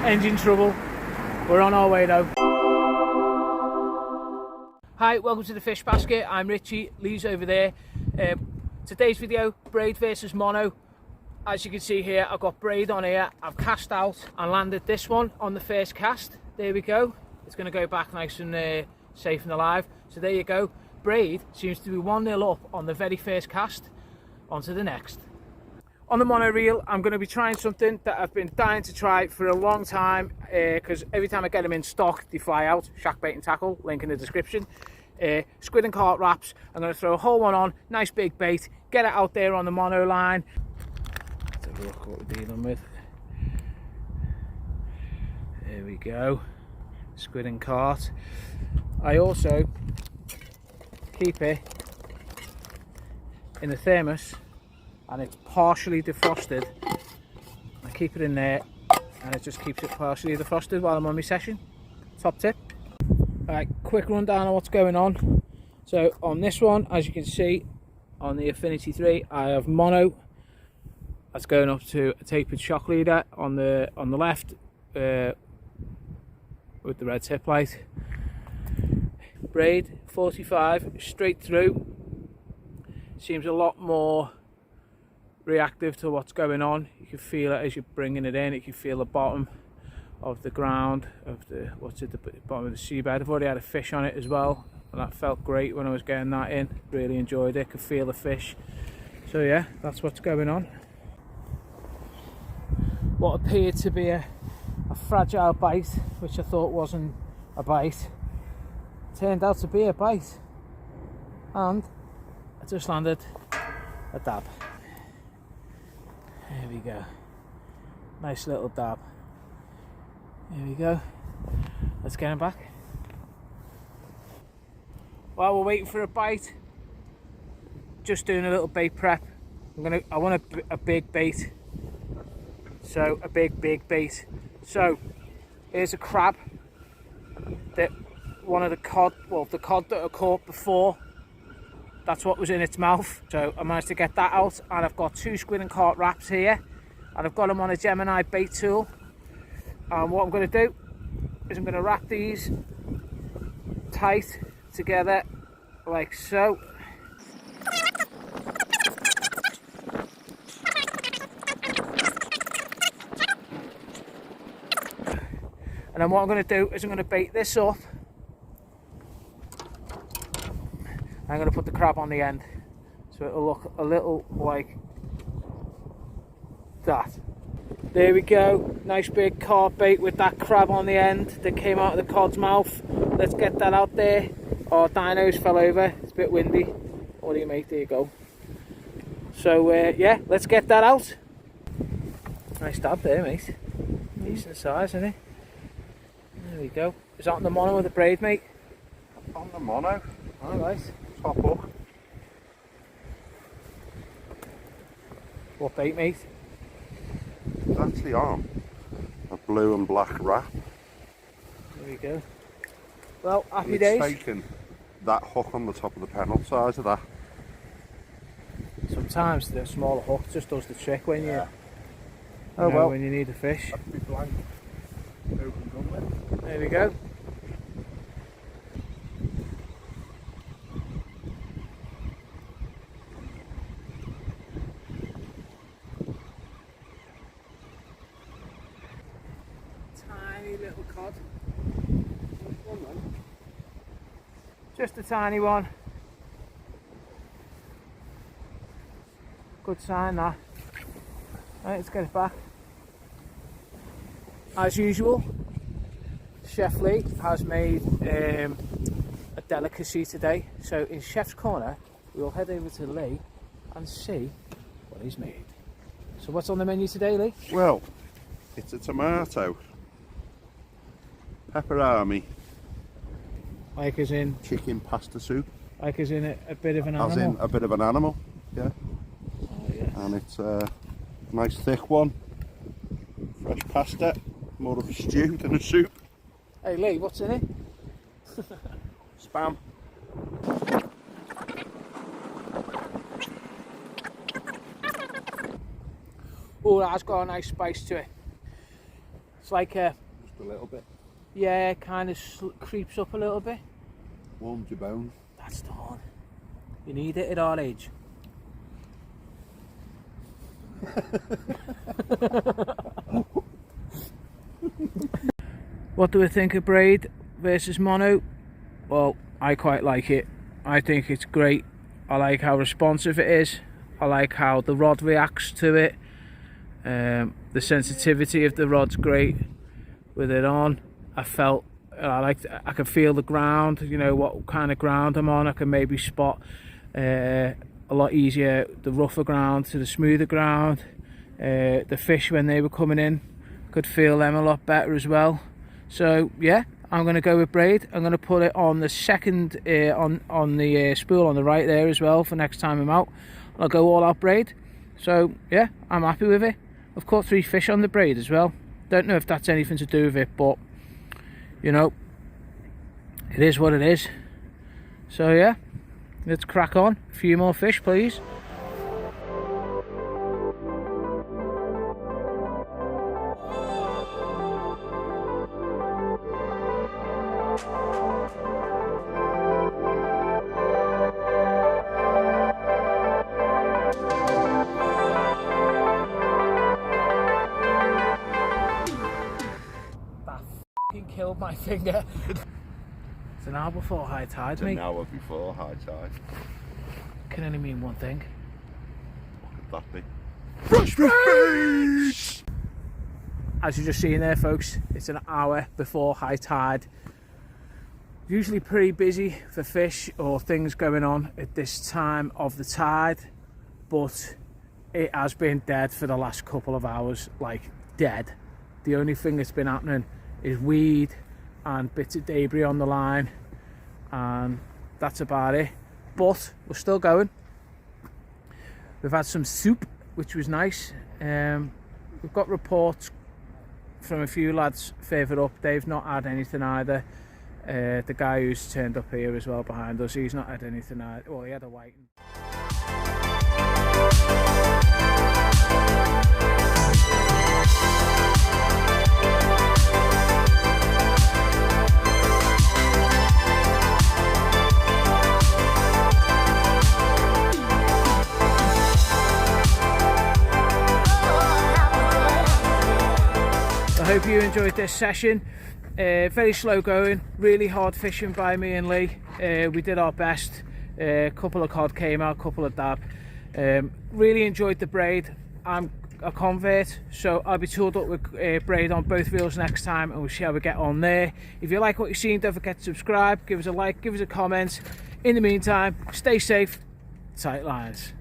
engine trouble. We're on our way though. Hi, welcome to the Fish Basket. I'm Richie, Lee's over there. Today's video, braid versus mono. As you can see here, I've got braid on here. I've cast out and landed this one on the first cast. There we go. It's going to go back nice and safe and alive. So there you go. Braid seems to be 1-0 up on the very first cast. On to the next. On the mono reel, I'm going to be trying something that I've been dying to try for a long time, because every time I get them in stock, they fly out. Shack Bait and Tackle, link in the description. Squid and carp wraps. I'm going to throw a whole one on, nice big bait, get it out there on the mono line. Let's have a look what we're dealing with. There we go. Squid and cart. I also keep it in the thermos and it's partially defrosted. I keep it in there and it just keeps it partially defrosted while I'm on my session. Top tip. Alright, quick rundown on what's going on. So on this one, as you can see on the Affinity 3, I have mono. That's going up to a tapered shock leader on the left with the red tip light. Braid 45 straight through. Seems a lot more reactive to what's going on. You can feel it as you're bringing it in. You can feel the bottom of the ground of the bottom of the seabed. I've already had a fish on it as well, and that felt great when I was getting that in. Really enjoyed it. Could feel the fish. So yeah, that's what's going on. What appeared to be a fragile bite, which I thought wasn't a bite, turned out to be a bite, and I just landed a dab. There we go, nice little dab. There we go. Let's get him back. While we're waiting for a bite, just doing a little bait prep. I want a big bait, so a big bait. So here's a crab that one of the cod that I caught before, that's what was in its mouth. So I managed to get that out, and I've got 2 squid and carp wraps here, and I've got them on a Gemini bait tool. And what I'm going to do is I'm going to wrap these tight together like so. And then what I'm going to do is I'm going to bait this up. I'm going to put the crab on the end, so it'll look a little like that. There we go, nice big carp bait with that crab on the end that came out of the cod's mouth. Let's get that out there. Our dinos fell over, it's a bit windy. What do you make? There you go. So yeah, let's get that out. Nice dab there, mate. Decent size, isn't it? There we go. Is that on the mono or the braid, mate? On the mono. Alright. Top hook. What bait, mate? It's actually on a blue and black wrap. There we go. Well, happy it's days. Taken that hook on the top of the panel size of that. Sometimes the smaller hook just does the trick when yeah. When you need a fish. That's be blank. There we go. Tiny little cod. Just a tiny one. Good sign that. Right, let's get it back. As usual, Chef Lee has made a delicacy today. So in Chef's Corner, we'll head over to Lee and see what he's made. So what's on the menu today, Lee? Well, it's a tomato, pepperami, Like as in? chicken pasta soup. Like as in a bit of an animal? As in a bit of an animal, yeah. Oh, yes. And it's a nice thick one. Fresh pasta, more of a stew than a soup. Hey Lee, what's in it? Spam. Oh, that's got a nice spice to it. It's like a, Just a little bit. yeah, it kind of creeps up a little bit. Warms your bones. That's the one. You need it at our age. What do we think of braid versus mono? Well, I quite like it. I think it's great. I like how responsive it is. I like how the rod reacts to it. The sensitivity of the rod's great with it on. I could feel the ground, you know, what kind of ground I'm on. I can maybe spot a lot easier the rougher ground to the smoother ground. The fish, when they were coming in, could feel them a lot better as well. So yeah, I'm going to go with braid. I'm going to put it on the second on the spool on the right there as well for next time I'm out. I'll go all out braid. So yeah, I'm happy with it. I've caught 3 fish on the braid as well. Don't know if that's anything to do with it, but you know, it is what it is. So yeah, let's crack on. A few more fish, please. Killed my finger. It's an hour before high tide, mate. An hour before high tide. Can only mean one thing. What could that be? Fresh fish! As you've just seen there, folks, it's an hour before high tide. Usually pretty busy for fish or things going on at this time of the tide, but it has been dead for the last couple of hours, like dead. The only thing that's been happening is weed and bits of debris on the line, and that's about it. But we're still going. We've had some soup, which was nice. We've got reports from a few lads further up. They've not had anything either. The guy who's turned up here as well behind us, he's not had anything either. Well, he had a whiting. I hope you enjoyed this session. Very slow going, really hard fishing by me and Lee. We did our best. A couple of cod came out, a couple of dab. Really enjoyed the braid. I'm a convert, so I'll be tooled up with braid on both reels next time, and we'll see how we get on there. If you like what you've seen, don't forget to subscribe, give us a like, give us a comment. In the meantime, stay safe, tight lines.